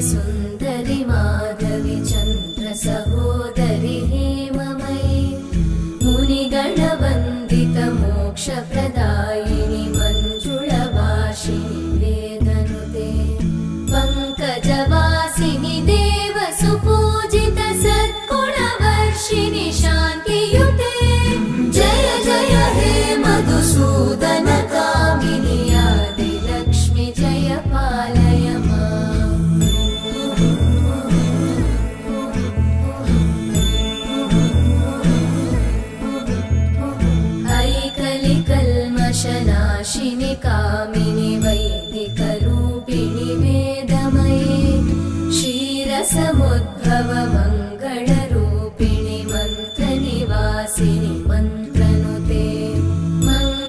सुन्दरि माधवि चन्द्र सहोदरि हेममयि मुनिगणवन्दित मोक्षप्रदायिनि मञ्जुळभाषिणि वेदनुते पङ्कजवासिनि देवसुपूजित सद्गुणवर्षिणि शान्तियुते जय जय हे मधुसूदन कामिनि आदिलक्ष्मि जय पालय माम्। ऐकलिकल्मषनाशिनि कामिनि वैदिक